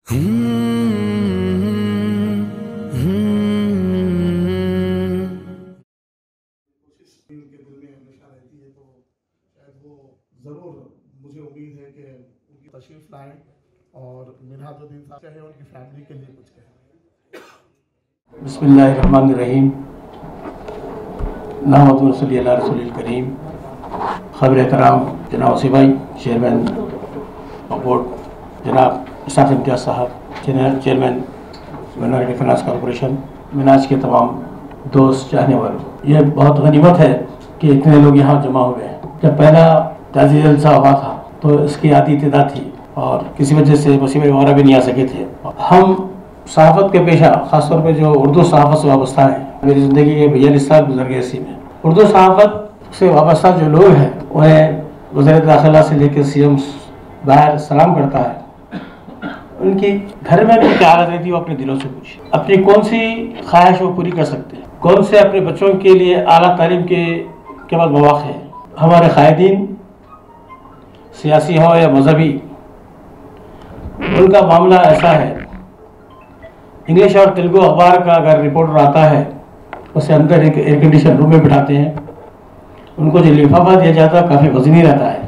कोशिश उनके दिल में हमेशा रहती है, तो शायद वो ज़रूर, मुझे उम्मीद है कि उनकी तशरीफ़ लाएँ और मिन्हाजुद्दीन साहब चाहे उनकी फैमिली के लिए कुछ कहें। बिस्मिल्लाहिर्रहमानिर्रहीम। नहमदुहु व नसल्ली अला रसूलिल करीम। खबीर एहतराम जनाब वसी भाई, चेयरमैन बोर्ड जनाब इसाक़ इम्तियाज़ साहब, chairman minority finance corporation, Minaj के तमाम दोस्त चाहने वालों, ये बहुत गनीमत है कि इतने लोग यहाँ जमा हुए हैं। जब पहला ताज़ी जलसा हुआ था तो इसकी आधी तादाद थी और किसी वजह से वसी भाई वगैरह भी नहीं आ सके थे। हम सहाफ़त के पेशा, ख़ासतौर पर जो उर्दू सहाफ़त से वाबस्ता है, मेरी ज़िंदगी के 42 साल गुजर गए इसी में। उर्दू सहाफ़त से वाबस्ता जो लोग हैं उन्हें वज़ीर दाखिला से लेकर CM बाहर सलाम करता है। उनकी घर में भी क्या हालत रहती है वो अपने दिलों से पूछे। अपनी कौन सी ख्वाहिश वो पूरी कर सकते हैं, कौन से अपने बच्चों के लिए आला तालीम के बाद मौक़े हैं। हमारे क़ायदीन सियासी हो या मजहबी, उनका मामला ऐसा है, इंग्लिश और तेलुगु अखबार का अगर रिपोर्टर आता है उसे अंदर एक एयर कंडीशन रूम में बिठाते हैं, उनको जो लिफाफा दिया जाता है काफ़ी वज़नी रहता है।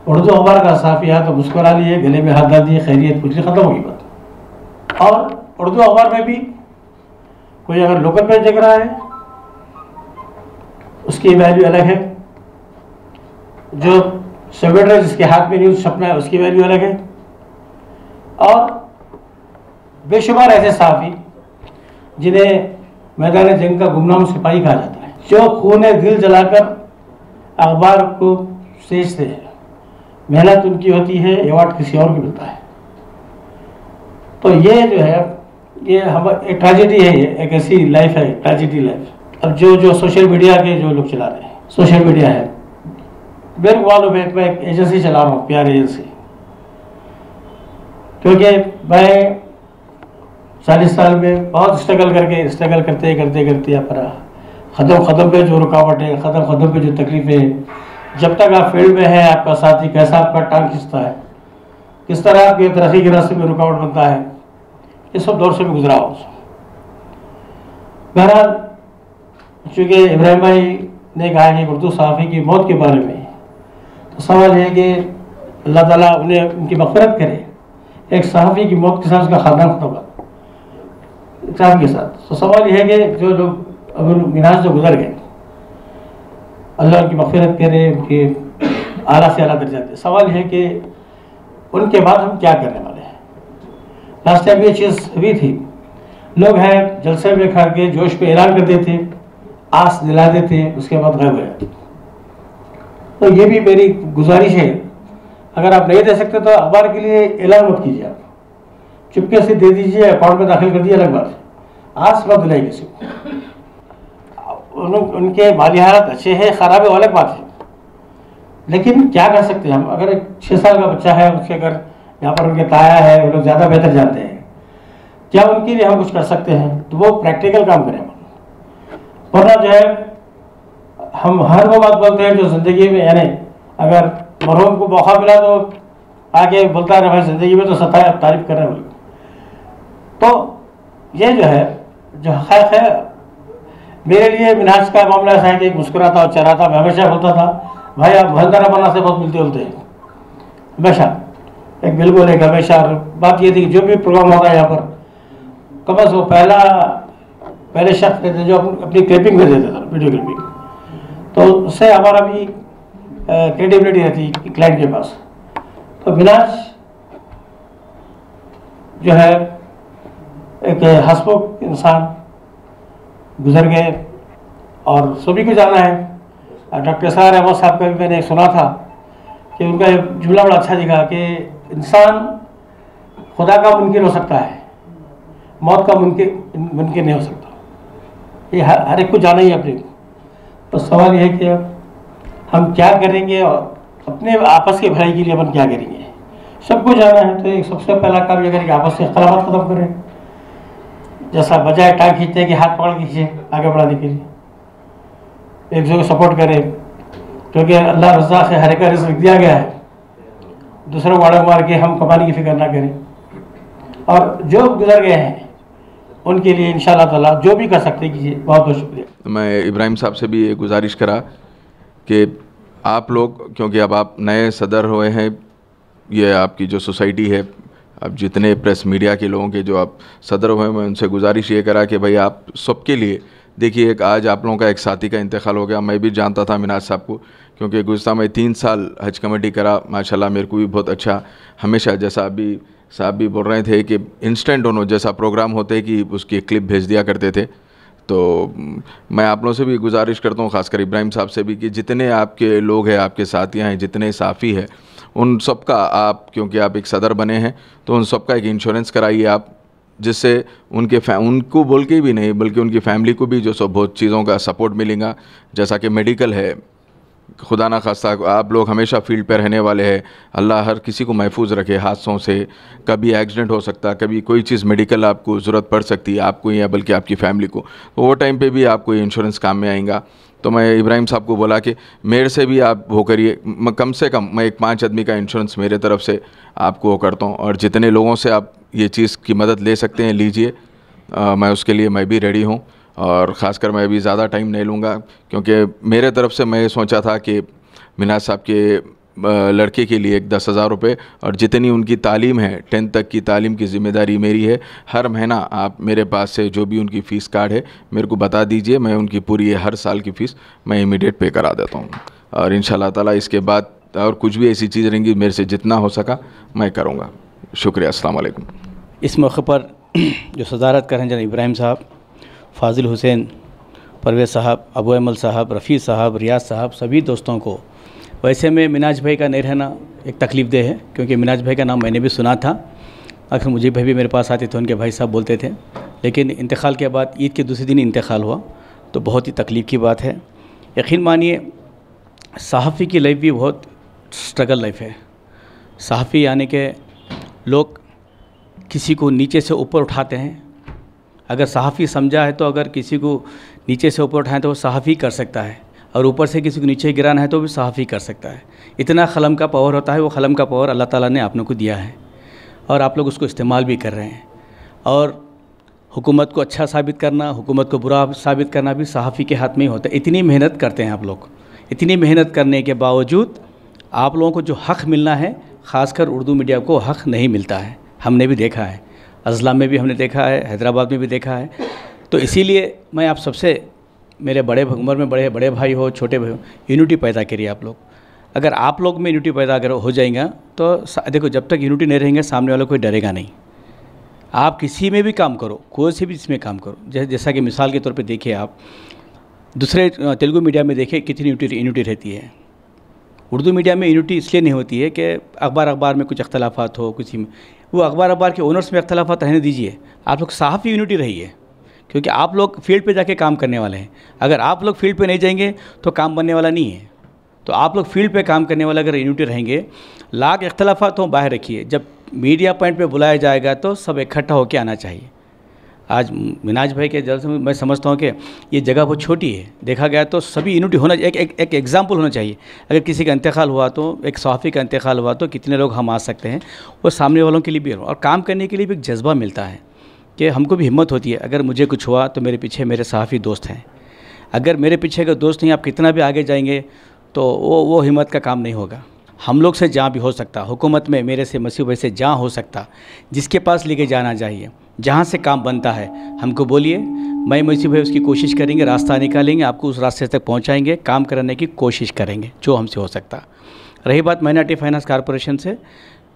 उर्दू अखबार का सहाफ़ी आया तो मुस्कुरा लिए, गले में हाथ डाल दिए, खैरियत पूछ ली, ख़त्म होगी बात। और उर्दू अखबार में भी कोई अगर लोकल पेज देख रहा है उसकी वैल्यू अलग है, जो सेक्रेटरी जिसके हाथ में न्यूज़ छपना है उसकी वैल्यू अलग है, और बेशुमार ऐसे सहाफ़ी जिन्हें मैदान जंग का गुमनाम सिपाही कहा जाता है, जो खून दिल जलाकर अखबार को सेचते हैं। मेहनत उनकी होती है, अवार्ड किसी और को मिलता है। तो ये जो है ये हम एक ट्रेजेडी है, ये एक ऐसी लाइफ है, ट्रेजेडी लाइफ। अब जो सोशल मीडिया के जो लोग चला रहे हैं, सोशल मीडिया है, मेरे को मालूम है, मैं एक एजेंसी चला रहा हूँ, PR एजेंसी, क्योंकि मैं 40 साल में बहुत स्ट्रगल करते यहाँ पर ख़त्म पे जो रुकावटें, ख़त्म पे जो तकलीफ़ें, जब तक आप फील्ड में हैं आपका साथी कैसा आपका टांग खींचता है, किस तरह आपके तरक्की के रास्ते में रुकावट बनता है, ये सब दौर से भी गुजरा हो। बहरहाल, चूँकि इब्राहिम भाई ने कहा कि उर्दू सहाफ़ी की मौत के बारे में, तो सवाल है कि अल्लाह ताला उन्हें उनकी मग़फ़िरत करे। एक सहाफ़ी की मौत के साथ उसका ख़ानदान खत्म होगा के साथ। तो सवाल यह है कि जो लोग अब मिनाज जो गुजर गए, अल्लाह उनकी मग़फ़िरत करे, उनके आला से आला दर्जा दे। सवाल है कि उनके बाद हम क्या करने वाले हैं। लास्ट टाइम ये चीज़ हुई थी, लोग हैं जलसे में खा के जोश में ऐलान कर देते, आस दिला देते, उसके बाद गायब हो जाते। तो ये भी मेरी गुजारिश है, अगर आप नहीं दे सकते तो अखबार के लिए ऐलान मत कीजिए, आप चुपके से दे दीजिए, अकाउंट में दाखिल कर दिया, अलग बात है, आस मत दिलाई किसी को। उनके माली हालात अच्छे हैं, ख़राब है, अलग बात है, लेकिन क्या कर सकते हैं हम। अगर एक 6 साल का बच्चा है, उसके अगर यहाँ पर उनके ताया है, वो लोग ज़्यादा बेहतर जानते हैं, क्या उनके लिए हम कुछ कर सकते हैं, तो वो प्रैक्टिकल काम करें। वरना जो है हम हर वो बात बोलते हैं जो ज़िंदगी में, यानी अगर मरहूम को मौका मिला तो आगे बोलता है भाई ज़िंदगी में तो सताए तारीफ कर रहे हैं। तो ये जो है जो हक़ है, मेरे लिए मिनाज का मामला ऐसा है कि मुस्कुराता और चराता, मैं हमेशा बोलता था भाई आप मोहनदारा बना से बहुत मिलते जुलते हैं, हमेशा एक बिल्कुल एक हमेशा। बात ये थी कि जो भी प्रोग्राम होता है यहाँ पर, कम वो पहले शख्स थे जो अपनी क्लिपिंग दे देते थे, वीडियो क्लिपिंग, तो उससे हमारा भी क्रेडिबिलिटी रहती क्लाइंट के पास। तो मिनाज जो है एक हंसमुख इंसान गुजर गए और सभी को जाना है। डॉक्टर सार अहमद साहब का भी मैंने सुना था कि उनका जुमला बड़ा अच्छा दिखा कि इंसान खुदा का मुमकिन हो सकता है, मौत का मुमकिन नहीं हो सकता। ये हर एक को जाना ही अपने को। तो सवाल यह है कि हम क्या करेंगे और अपने आपस की भलाई के लिए अपन क्या करेंगे। सबको जाना है तो एक सबसे पहला काम यह करें कि आपस से इख्तिलाफ़ात ख़त्म करें। जैसा बजाय टांग खींचने के हाथ पकड़ खींचे आगे बढ़ाने के लिए, एक दूसरे को सपोर्ट करें, क्योंकि अल्लाह रज़्ज़ाक़ है, हर एक का रिज़्क़ दिया गया है। दूसरों को आड़े मार के हम कमाने की फिक्र ना करें। और जो गुजर गए हैं उनके लिए इंशाल्लाह ताला जो भी कर सकते कीजिए। बहुत बहुत शुक्रिया। मैं इब्राहिम साहब से भी ये गुजारिश करा कि आप लोग, क्योंकि अब आप नए सदर हुए हैं, ये आपकी जो सोसाइटी है, अब जितने प्रेस मीडिया के लोगों के जो आप सदर हुए, मैं उनसे गुजारिश ये करा कि भाई आप सबके लिए देखिए, एक आज आप लोगों का एक साथी का इंतकाल हो गया। मैं भी जानता था मिनाज साहब को, क्योंकि गुज़श्ता मैं 3 साल हज कमेटी करा, माशाल्लाह मेरे को भी बहुत अच्छा, हमेशा जैसा अभी साहब भी बोल रहे थे कि इंस्टेंट दोनों जैसा प्रोग्राम होते कि उसकी क्लिप भेज दिया करते थे। तो मैं आप लोगों से भी गुजारिश करता हूँ, ख़ासकर इब्राहिम साहब से भी, कि जितने आपके लोग हैं, आपके साथियाँ हैं, जितने साफ़ी हैं, उन सब का आप, क्योंकि आप एक सदर बने हैं, तो उन सब का एक इंश्योरेंस कराइए आप, जिससे उनको बोल के भी नहीं बल्कि उनकी फैमिली को भी जो सब बहुत चीज़ों का सपोर्ट मिलेगा, जैसा कि मेडिकल है। खुदा ना खास्ता आप लोग हमेशा फील्ड पे रहने वाले हैं, अल्लाह हर किसी को महफूज रखे हादसों से, कभी एक्सीडेंट हो सकता, कभी कोई चीज़ मेडिकल आपको ज़रूरत पड़ सकती है, आपको या बल्कि आपकी फैमिली को, तो वो टाइम पे भी आपको ये इंश्योरेंस काम में आएगा। तो मैं इब्राहिम साहब को बोला कि मेरे से भी आप वो करिए, कम से कम मैं एक 5 आदमी का इंश्योरेंस मेरे तरफ से आपको वो करता हूँ, और जितने लोगों से आप ये चीज़ की मदद ले सकते हैं लीजिए। मैं उसके लिए मैं भी रेडी हूँ, और ख़ासकर मैं अभी ज़्यादा टाइम नहीं लूँगा, क्योंकि मेरे तरफ से मैं सोचा था कि मिनाज साहब के लड़के के लिए एक 10,000 रुपये, और जितनी उनकी तालीम है 10th तक की तालीम की ज़िम्मेदारी मेरी है। हर महीना आप मेरे पास से जो भी उनकी फ़ीस कार्ड है मेरे को बता दीजिए, मैं उनकी पूरी हर साल की फ़ीस मैं इमीडिएट पे करा देता हूँ, और इंशाल्लाह ताला इसके बाद और कुछ भी ऐसी चीज़ रहेंगी मेरे से जितना हो सका मैं करूँगा। शुक्रिया, अस्सलाम वालेकुम। इस मौके पर जो सदारत कर रहे हैं जनाब इब्राहिम साहब, फाजिल हुसैन, परवेज़ साहब, अबू अमल साहब, रफ़ी साहब, रियाज साहब, सभी दोस्तों को, वैसे में मिनाज भाई का नहीं रहना एक तकलीफ़ दे है, क्योंकि मिनाज भाई का नाम मैंने भी सुना था, आखिर मुझे भाई भी मेरे पास आते थे, उनके भाई साहब बोलते थे, लेकिन इंतकाल के बाद ईद के दूसरे दिन इंतकाल हुआ, तो बहुत ही तकलीफ़ की बात है। यकीन मानिए सहाफ़ी की लाइफ भी बहुत स्ट्रगल लाइफ है। सहाफ़ी यानी कि लोग किसी को नीचे से ऊपर उठाते हैं। अगर सहाफ़ी समझा है तो अगर किसी को नीचे से ऊपर उठाएं तो वो सहाफ़ी कर सकता है, और ऊपर से किसी को नीचे गिराना है तो भी सहाफ़ी कर सकता है। इतना ख़लम का पावर होता है, वो ख़लम का पावर अल्लाह ताला ने आप लोगों को दिया है, और आप लोग उसको इस्तेमाल भी कर रहे हैं। और हुकूमत को अच्छा साबित करना, हुकूमत को बुरा साबित करना भी सहाफ़ी के हाथ में ही होता है। इतनी मेहनत करते हैं आप लोग, इतनी मेहनत करने के बावजूद आप लोगों को जो हक़ मिलना है, ख़ासकर उर्दू मीडिया को हक़ नहीं मिलता है। हमने भी देखा है, अज़ला में भी हमने देखा है, हैदराबाद में भी देखा है। तो इसीलिए मैं आप सबसे, मेरे बड़े उम्र में बड़े भाई हो, छोटे भाई हो, यूनिटी पैदा करिए आप लोग। अगर आप लोग में यूनिटी पैदा अगर हो जाएगा तो देखो, जब तक यूनिटी नहीं रहेंगे सामने वाला कोई डरेगा नहीं। आप किसी में भी काम करो, कोई से भी इसमें काम करो, जैसा कि मिसाल के तौर पे देखिए, आप दूसरे तेलुगु मीडिया में देखिए कितनी यूनिटी रहती है। उर्दू मीडिया में यूनिटी इसलिए नहीं होती है कि अखबार में कुछ अख्तलाफात हो, कुछ में वो अखबार के ओनर्स में अख्तलाफात रहने दीजिए, आप लोग सहाफ़ी यूनिटी रहिए, क्योंकि आप लोग फील्ड पे जाके काम करने वाले हैं। अगर आप लोग फील्ड पे नहीं जाएंगे तो काम बनने वाला नहीं है। तो आप लोग फील्ड पे काम करने वाले अगर यूनिटी रहेंगे, लाख इख्तलाफात हो बाहर रखिए, जब मीडिया पॉइंट पे बुलाया जाएगा तो सब इकट्ठा होकर आना चाहिए। आज मिनाज भाई के जल से मैं समझता हूँ कि ये जगह बहुत छोटी है, देखा गया तो सभी यूनिटी होना, एक एग्जाम्पल होना चाहिए। अगर किसी का इंतकाल हुआ तो, एक सहाफ़ी का इंतकाल हुआ तो कितने लोग हम आ सकते हैं, वो सामने वालों के लिए भी, और काम करने के लिए भी एक जज्बा मिलता है कि हमको भी हिम्मत होती है। अगर मुझे कुछ हुआ तो मेरे पीछे मेरे सहाफ़ी दोस्त हैं, अगर मेरे पीछे अगर दोस्त नहीं, आप कितना भी आगे जाएंगे तो वो हिम्मत का काम नहीं होगा। हम लोग से जहाँ भी हो सकता, हुकूमत में मेरे से, मसीह भाई से जहाँ हो सकता, जिसके पास लेके जाना चाहिए, जहाँ से काम बनता है हमको बोलिए, मैं मसीह भाई उसकी कोशिश करेंगे, रास्ता निकालेंगे, आपको उस रास्ते तक पहुँचाएंगे, काम करने की कोशिश करेंगे जो हमसे हो सकता। रही बात माइनॉरिटी फाइनेंस कॉरपोरेशन से,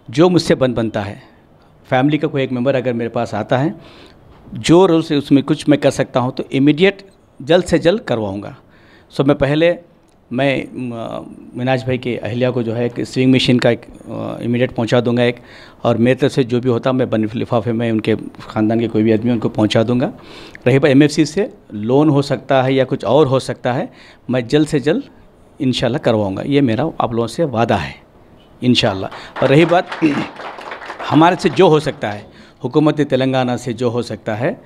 जो मुझसे बनता है, फैमिली का कोई एक मेंबर अगर मेरे पास आता है, जो रोल से उसमें कुछ मैं कर सकता हूँ तो इमीडिएट जल्द से जल्द करवाऊँगा। सो मैं मिनाज भाई के अहलिया को जो है एक स्विंग मशीन का एक इमीडिएट पहुंचा दूंगा एक, और मेरे तरफ से जो भी होता मैं बन लिफाफे में उनके ख़ानदान के कोई भी आदमी उनको पहुंचा दूंगा। रही बात MFC से लोन हो सकता है या कुछ और हो सकता है, मैं जल्द से जल्द इंशाल्लाह करवाऊँगा, ये मेरा आप लोगों से वादा है इंशाल्लाह। और रही बात हमारे से जो हो सकता है, हुकूमत तेलंगाना से जो हो सकता है,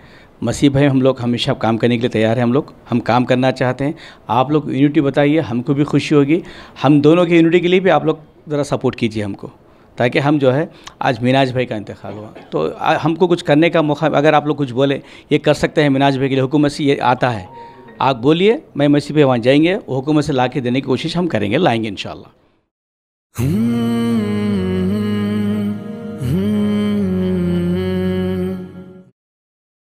मसीह भाई हम लोग हमेशा काम करने के लिए तैयार हैं। हम काम करना चाहते हैं। आप लोग यूनिटी बताइए, हमको भी खुशी होगी। हम दोनों की यूनिटी के लिए भी आप लोग ज़रा सपोर्ट कीजिए हमको, ताकि हम जो है आज मिनाज भाई का इंतकाल हुआ तो हमको कुछ करने का मौका, अगर आप लोग कुछ बोले ये कर सकते हैं मिनाज भाई के लिए, हुकूमत से ये आता है, आप बोलिए, मैं मसीह पे वहाँ जाएंगे, हुकूमत से ला के देने की कोशिश हम करेंगे, लाएंगे इंशाअल्लाह।